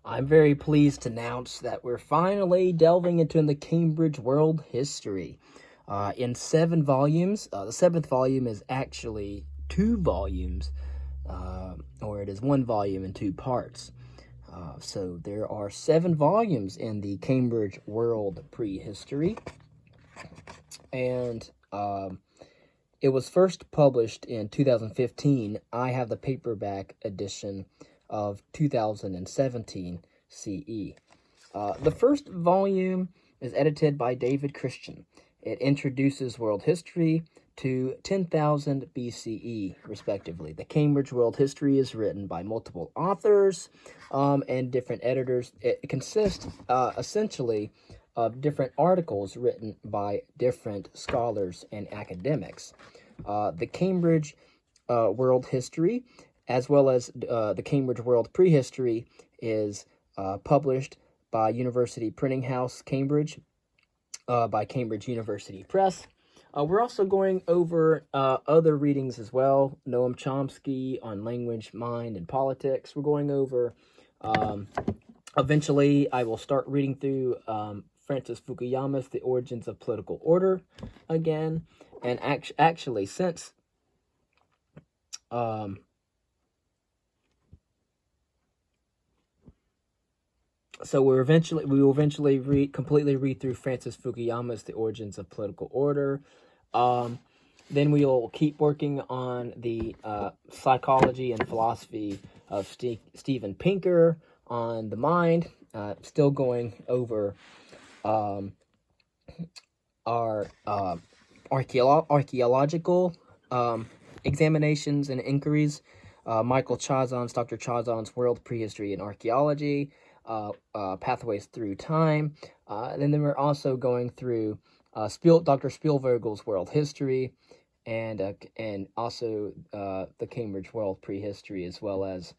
I'm very pleased to announce that we're finally delving into the Cambridge World History in 7 volumes. The 7th volume is actually 2 volumes, or it is 1 volume in 2 parts. So there are 7 volumes in the Cambridge World Prehistory, and it was first published in 2015. I have the paperback edition of 2017 CE. The first volume is edited by David Christian. It introduces world history to 10,000 BCE, respectively. The Cambridge World History is written by multiple authors and different editors. It consists essentially of different articles written by different scholars and academics. The Cambridge World History, as well as the Cambridge World Prehistory, is published by University Printing House, Cambridge, by Cambridge University Press. We're also going over other readings as well. Noam Chomsky on language, mind, and politics. We're going over, eventually I will start reading through Francis Fukuyama's The Origins of Political Order again. And actually, since so we will eventually completely read through Francis Fukuyama's The Origins of Political Order. Then we will keep working on the psychology and philosophy of Steven Pinker on the mind. Still going over our archaeological examinations and inquiries. Dr. Chazon's World Prehistory and Archaeology. Pathways Through Time, and then we're also going through Dr. Spielvogel's World History, and also the Cambridge World Prehistory, as well as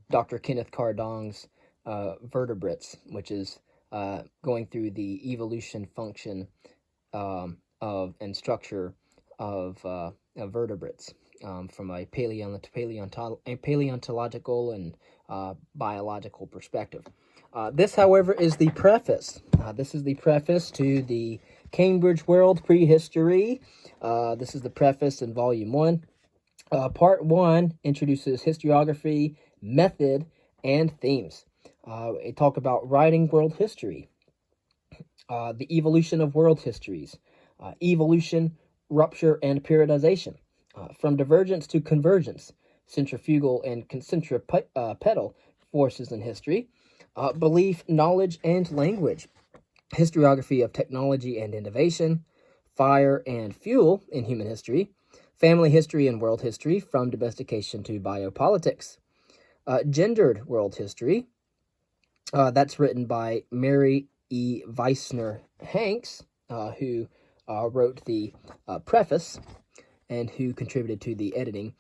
Dr. Kenneth Cardong's Vertebrates, which is going through the evolution, function of and structure of vertebrates. From a paleontological and biological perspective. This, however, is the preface. This is the preface to the Cambridge World Prehistory. This is the preface in Volume 1. Part 1 introduces historiography, method, and themes. We talk about writing world history, the evolution of world histories, evolution, rupture, and periodization. From divergence to convergence, centrifugal and centripetal forces in history, belief, knowledge, and language, historiography of technology and innovation, fire and fuel in human history, family history and world history, from domestication to biopolitics, gendered world history, that's written by Mary E. Weissner Hanks, who wrote the preface, and who contributed to the editing.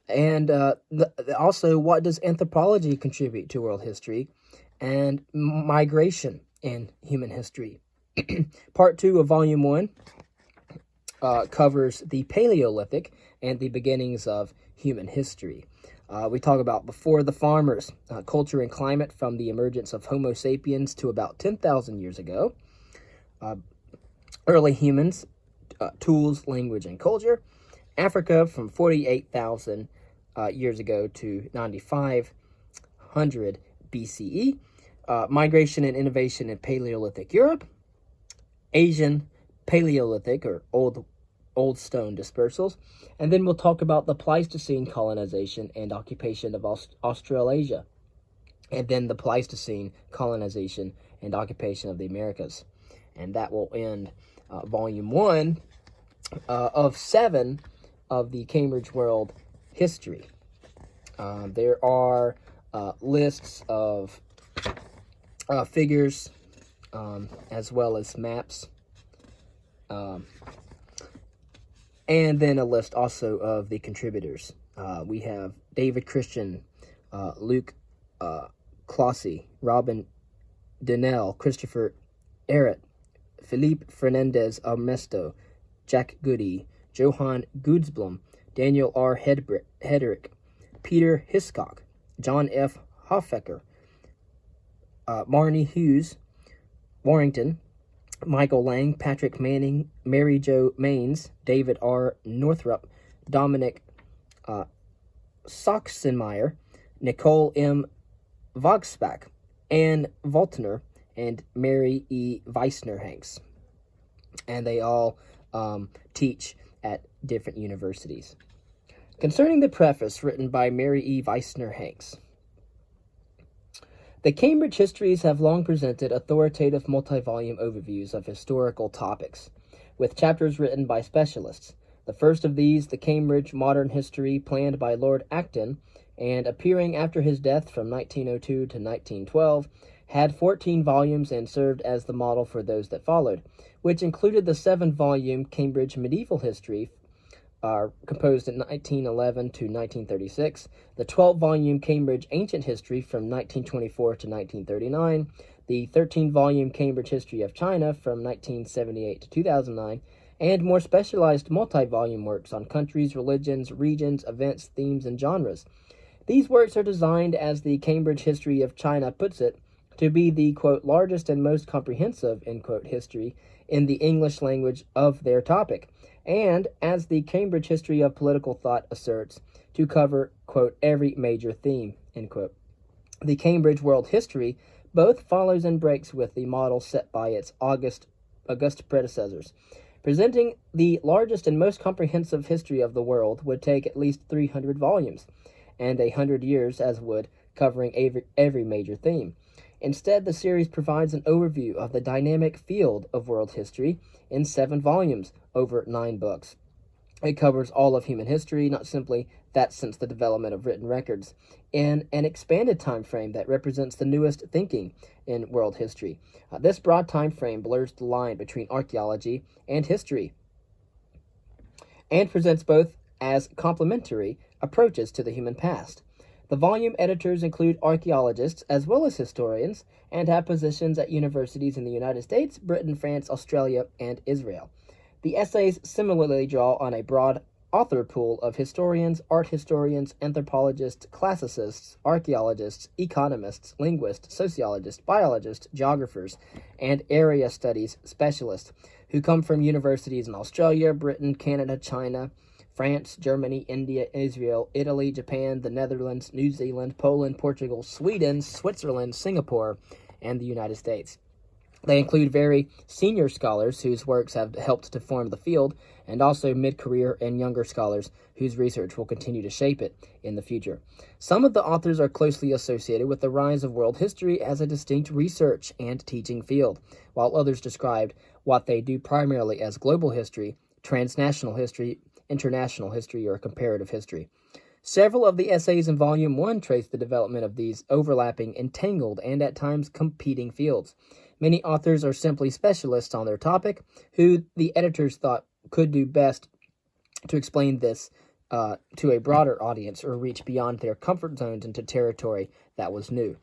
And also, what does anthropology contribute to world history? And migration in human history. Part 2 of Volume 1 covers the Paleolithic and the beginnings of human history. We talk about before the farmers, culture and climate from the emergence of Homo sapiens to about 10,000 years ago. Early humans, tools, language, and culture. Africa from 48,000 years ago to 9,500 BCE. Migration and innovation in Paleolithic Europe. Asian Paleolithic or Old Stone dispersals. And then we'll talk about the Pleistocene colonization and occupation of Australasia. And then the Pleistocene colonization and occupation of the Americas. And that will end Volume 1 of 7 of the Cambridge World History. There are lists of figures as well as maps, and then a list also of the contributors. We have David Christian, Luke Clossy, Robin Donnell, Christopher Ehret, Philippe Fernandez Armesto, Jack Goody, Johann Gudsblom, Daniel R. Hedrick, Peter Hiscock, John F. Hofecker, Marnie Hughes, Warrington, Michael Lang, Patrick Manning, Mary Jo Maines, David R. Northrup, Dominic Sachsenmeyer, Nicole M. Vogsbach, Ann Voltner, and Mary E. Weissner-Hanks. And they all teach at different universities. Concerning the preface written by Mary E. Weissner-Hanks, the Cambridge histories have long presented authoritative multi-volume overviews of historical topics, with chapters written by specialists. The first of these, the Cambridge Modern History, planned by Lord Acton, and appearing after his death from 1902 to 1912, had 14 volumes and served as the model for those that followed, which included the 7-volume Cambridge Medieval History, composed in 1911 to 1936, the 12-volume Cambridge Ancient History from 1924 to 1939, the 13-volume Cambridge History of China from 1978 to 2009, and more specialized multi-volume works on countries, religions, regions, events, themes, and genres. These works are designed, as the Cambridge History of China puts it, to be the, quote, largest and most comprehensive, end quote, history in the English language of their topic, and, as the Cambridge History of Political Thought asserts, to cover, quote, every major theme, end quote. The Cambridge World History both follows and breaks with the model set by its august predecessors. Presenting the largest and most comprehensive history of the world would take at least 300 volumes, and 100 years as would, covering every major theme. Instead, the series provides an overview of the dynamic field of world history in 7 volumes over 9 books. It covers all of human history, not simply that since the development of written records, in an expanded time frame that represents the newest thinking in world history. This broad time frame blurs the line between archaeology and history, and presents both as complementary approaches to the human past. The volume editors include archaeologists as well as historians, and have positions at universities in the United States, Britain, France, Australia, and Israel. The essays similarly draw on a broad author pool of historians, art historians, anthropologists, classicists, archaeologists, economists, linguists, sociologists, biologists, geographers, and area studies specialists who come from universities in Australia, Britain, Canada, China, France, Germany, India, Israel, Italy, Japan, the Netherlands, New Zealand, Poland, Portugal, Sweden, Switzerland, Singapore, and the United States. They include very senior scholars whose works have helped to form the field, and also mid-career and younger scholars whose research will continue to shape it in the future. Some of the authors are closely associated with the rise of world history as a distinct research and teaching field, while others described what they do primarily as global history, transnational history, international history, or comparative history. Several of the essays in Volume 1 trace the development of these overlapping, entangled, and at times competing fields. Many authors are simply specialists on their topic, who the editors thought could do best to explain this to a broader audience or reach beyond their comfort zones into territory that was new.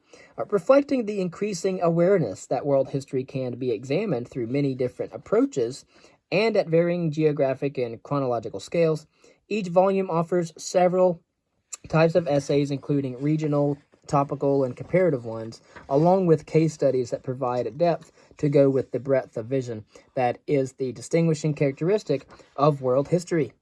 Reflecting the increasing awareness that world history can be examined through many different approaches and at varying geographic and chronological scales, each volume offers several types of essays, including regional, topical, and comparative ones, along with case studies that provide depth to go with the breadth of vision that is the distinguishing characteristic of world history.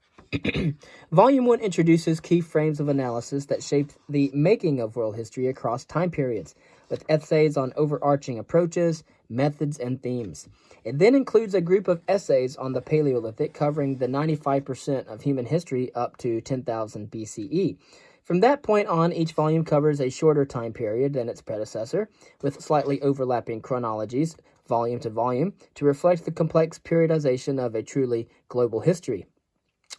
Volume 1 introduces key frames of analysis that shape the making of world history across time periods, with essays on overarching approaches, methods, and themes. It then includes a group of essays on the Paleolithic, covering the 95% of human history up to 10,000 BCE. From that point on, each volume covers a shorter time period than its predecessor, with slightly overlapping chronologies, volume to volume, to reflect the complex periodization of a truly global history.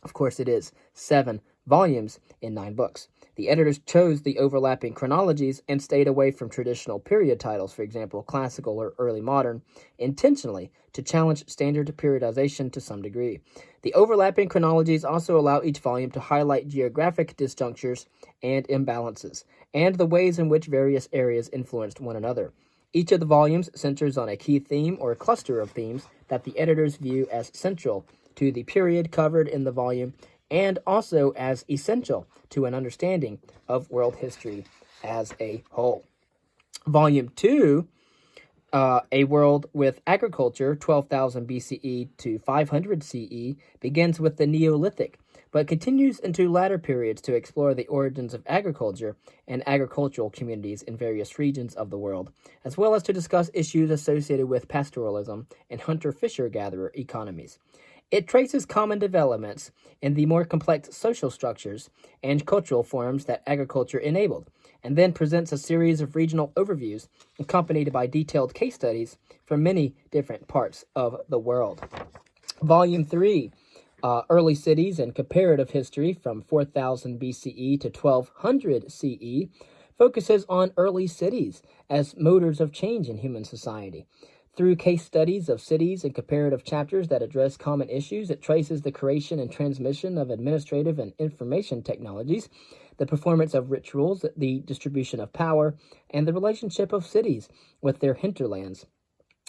Of course, it is 7 volumes in 9 books. The editors chose the overlapping chronologies and stayed away from traditional period titles, for example, classical or early modern, intentionally to challenge standard periodization to some degree. The overlapping chronologies also allow each volume to highlight geographic disjunctures and imbalances, and the ways in which various areas influenced one another. Each of the volumes centers on a key theme or cluster of themes that the editors view as central to the period covered in the volume, and also as essential to an understanding of world history as a whole. Volume 2, A World with Agriculture, 12,000 BCE to 500 CE, begins with the Neolithic, but continues into latter periods to explore the origins of agriculture and agricultural communities in various regions of the world, as well as to discuss issues associated with pastoralism and hunter-fisher-gatherer economies. It traces common developments in the more complex social structures and cultural forms that agriculture enabled, and then presents a series of regional overviews accompanied by detailed case studies from many different parts of the world. Volume 3, Early Cities and Comparative History from 4000 BCE to 1200 CE, focuses on early cities as motors of change in human society. Through case studies of cities and comparative chapters that address common issues, it traces the creation and transmission of administrative and information technologies, the performance of rituals, the distribution of power, and the relationship of cities with their hinterlands.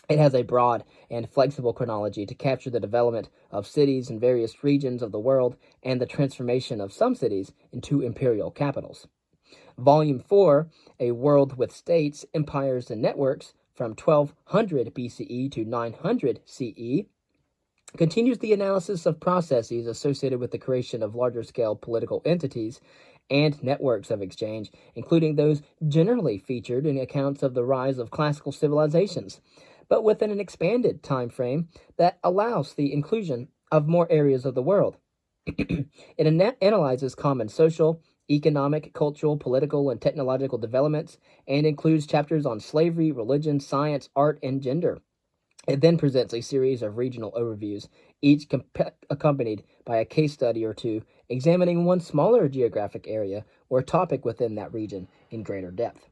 It has a broad and flexible chronology to capture the development of cities in various regions of the world and the transformation of some cities into imperial capitals. Volume 4, A World with States, Empires, and Networks, from 1200 BCE to 900 CE, continues the analysis of processes associated with the creation of larger-scale political entities and networks of exchange, including those generally featured in accounts of the rise of classical civilizations, but within an expanded time frame that allows the inclusion of more areas of the world. It analyzes common social, economic, cultural, political, and technological developments, and includes chapters on slavery, religion, science, art, and gender. It then presents a series of regional overviews, each accompanied by a case study or two, examining one smaller geographic area or topic within that region in greater depth.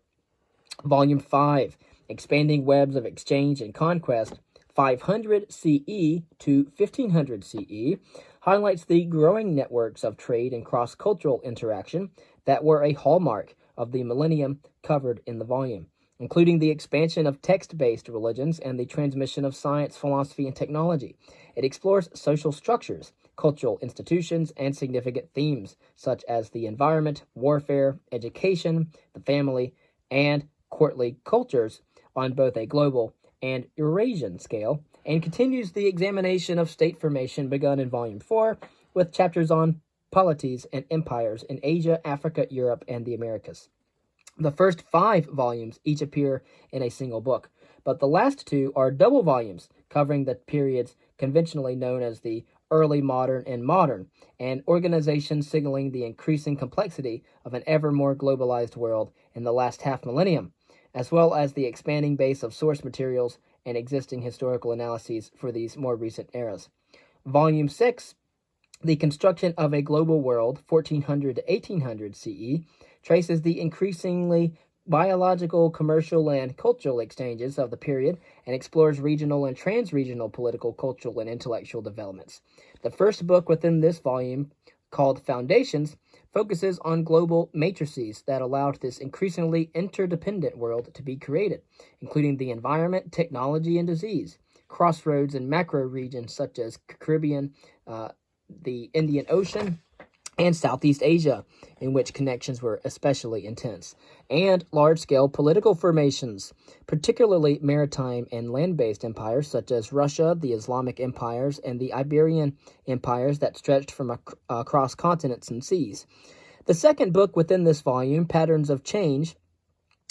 Volume 5, Expanding Webs of Exchange and Conquest, 500 CE to 1500 CE, highlights the growing networks of trade and cross-cultural interaction that were a hallmark of the millennium covered in the volume, including the expansion of text-based religions and the transmission of science, philosophy, and technology. It explores social structures, cultural institutions, and significant themes such as the environment, warfare, education, the family, and courtly cultures on both a global and Eurasian scale, and continues the examination of state formation begun in Volume 4 with chapters on polities and empires in Asia, Africa, Europe, and the Americas. The first 5 volumes each appear in a single book, but the last 2 are double volumes covering the periods conventionally known as the early modern and modern, and organizations signaling the increasing complexity of an ever more globalized world in the last half millennium, as well as the expanding base of source materials and existing historical analyses for these more recent eras. Volume 6, The Construction of a Global World, 1400 to 1800 CE, traces the increasingly biological, commercial, and cultural exchanges of the period and explores regional and trans-regional political, cultural, and intellectual developments. The first book within this volume, called Foundations, focuses on global matrices that allowed this increasingly interdependent world to be created, including the environment, technology, and disease, crossroads and macro regions such as Caribbean, the Indian Ocean, and Southeast Asia, in which connections were especially intense, and large-scale political formations, particularly maritime and land-based empires such as Russia, the Islamic empires, and the Iberian empires that stretched from across continents and seas. The second book within this volume, Patterns of Change,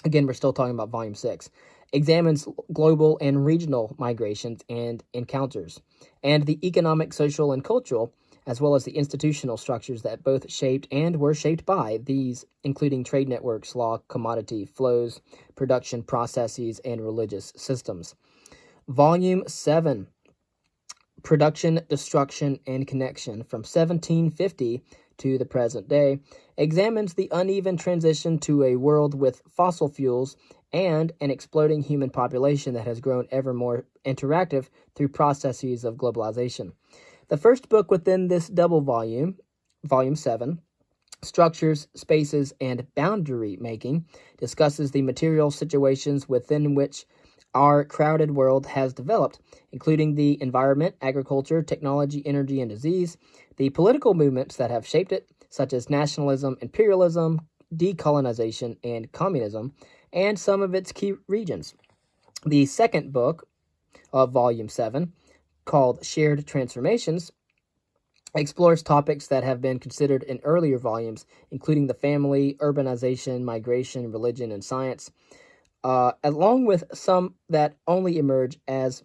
again, we're still talking about Volume 6, examines global and regional migrations and encounters, and the economic, social, and cultural, as well as the institutional structures that both shaped and were shaped by these, including trade networks, law, commodity flows, production processes, and religious systems. Volume 7, Production, Destruction, and Connection, from 1750 to the present day, examines the uneven transition to a world with fossil fuels and an exploding human population that has grown ever more interactive through processes of globalization. The first book within this double volume, Volume 7, Structures, Spaces, and Boundary Making, discusses the material situations within which our crowded world has developed, including the environment, agriculture, technology, energy, and disease, the political movements that have shaped it, such as nationalism, imperialism, decolonization and communism, and some of its key regions. The second book of Volume 7, called Shared Transformations, explores topics that have been considered in earlier volumes, including the family, urbanization, migration, religion, and science, along with some that only emerge as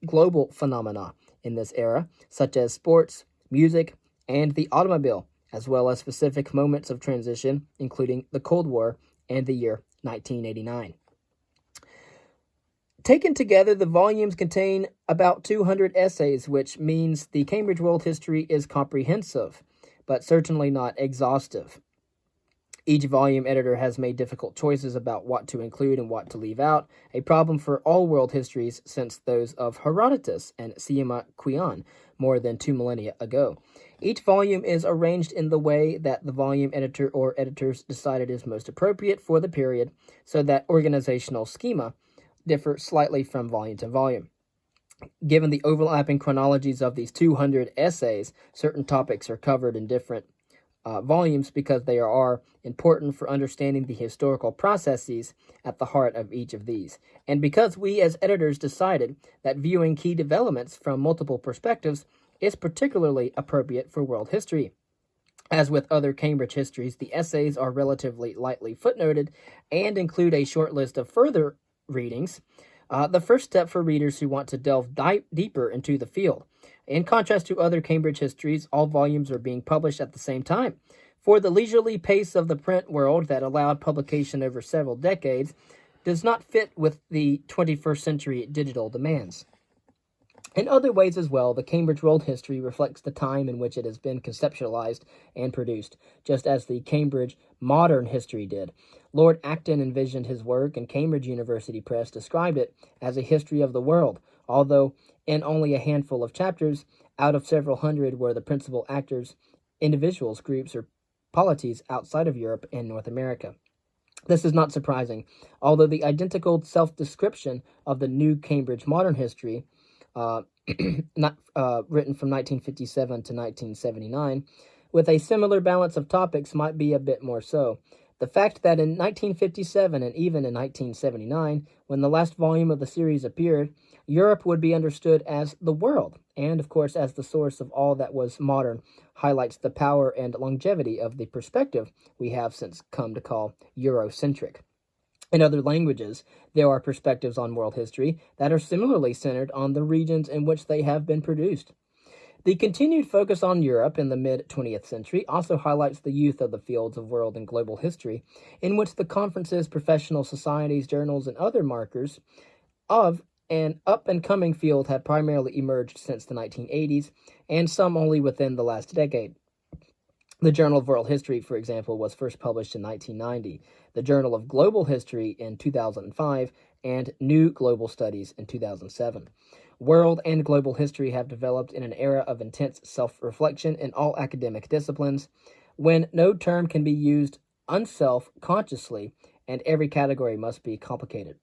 global phenomena in this era, such as sports, music, and the automobile, as well as specific moments of transition, including the Cold War and the year 1989. Taken together, the volumes contain about 200 essays, which means the Cambridge World History is comprehensive, but certainly not exhaustive. Each volume editor has made difficult choices about what to include and what to leave out, a problem for all world histories since those of Herodotus and Sima Qian more than 2 millennia ago. Each volume is arranged in the way that the volume editor or editors decided is most appropriate for the period, so that organizational schema differ slightly from volume to volume. Given the overlapping chronologies of these 200 essays, certain topics are covered in different volumes because they are important for understanding the historical processes at the heart of each of these, and because we as editors decided that viewing key developments from multiple perspectives is particularly appropriate for world history. As with other Cambridge histories, the essays are relatively lightly footnoted and include a short list of further readings, the first step for readers who want to delve deeper into the field. In contrast to other Cambridge histories, all volumes are being published at the same time. For the leisurely pace of the print world that allowed publication over several decades does not fit with the 21st century digital demands. In other ways as well, the Cambridge World History reflects the time in which it has been conceptualized and produced, just as the Cambridge Modern History did. Lord Acton envisioned his work, and Cambridge University Press described it as a history of the world, although in only a handful of chapters, out of several hundred were the principal actors, individuals, groups, or polities outside of Europe and North America. This is not surprising, although the identical self-description of the new Cambridge Modern History, not written from 1957 to 1979, with a similar balance of topics might be a bit more so. The fact that in 1957 and even in 1979, when the last volume of the series appeared, Europe would be understood as the world, and of course as the source of all that was modern, highlights the power and longevity of the perspective we have since come to call Eurocentric. In other languages, there are perspectives on world history that are similarly centered on the regions in which they have been produced. The continued focus on Europe in the mid-20th century also highlights the youth of the fields of world and global history, in which the conferences, professional societies, journals, and other markers of an up-and-coming field have primarily emerged since the 1980s, and some only within the last decade. The Journal of World History, for example, was first published in 1990, the Journal of Global History in 2005, and New Global Studies in 2007. World and global history have developed in an era of intense self-reflection in all academic disciplines, when no term can be used unself-consciously, and every category must be complicated.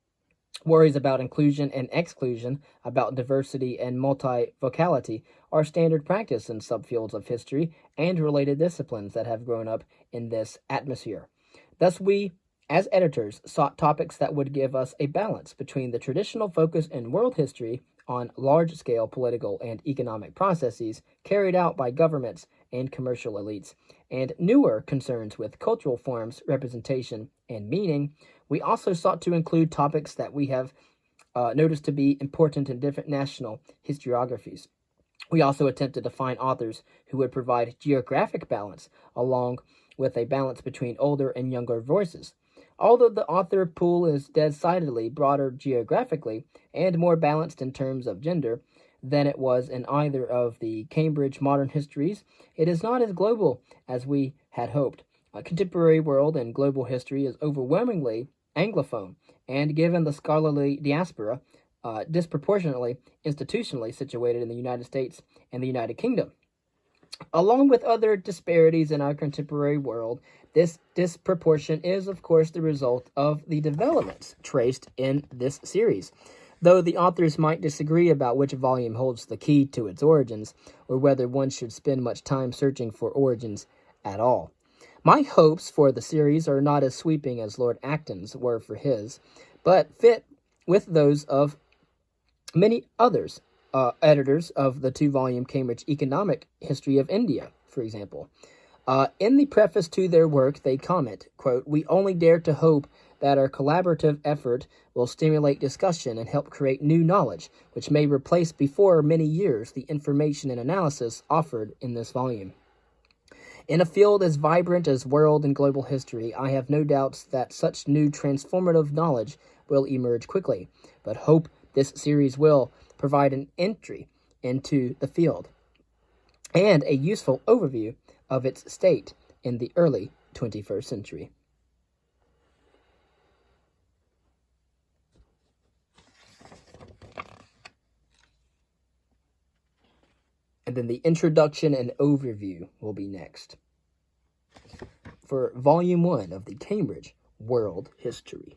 Worries about inclusion and exclusion, about diversity and multivocality, are standard practice in subfields of history and related disciplines that have grown up in this atmosphere. Thus, we, as editors, sought topics that would give us a balance between the traditional focus in world history on large-scale political and economic processes carried out by governments and commercial elites, and newer concerns with cultural forms, representation, and meaning. We also sought to include topics that we have noticed to be important in different national historiographies. We also attempted to find authors who would provide geographic balance, along with a balance between older and younger voices. Although the author pool is decidedly broader geographically and more balanced in terms of gender than it was in either of the Cambridge Modern Histories, it is not as global as we had hoped. Contemporary world and global history is overwhelmingly Anglophone, and given the scholarly diaspora, disproportionately institutionally situated in the United States and the United Kingdom. Along with other disparities in our contemporary world, this disproportion is, of course, the result of the developments traced in this series. Though the authors might disagree about which volume holds the key to its origins, or whether one should spend much time searching for origins at all. My hopes for the series are not as sweeping as Lord Acton's were for his, but fit with those of many others, editors of the 2-volume Cambridge Economic History of India, for example. In the preface to their work, they comment, quote, "We only dare to hope that our collaborative effort will stimulate discussion and help create new knowledge, which may replace before many years the information and analysis offered in this volume. In a field as vibrant as world and global history, I have no doubts that such new transformative knowledge will emerge quickly, but hope this series will provide an entry into the field and a useful overview of its state in the early 21st century." And then the introduction and overview will be next for Volume 1 of the Cambridge World History.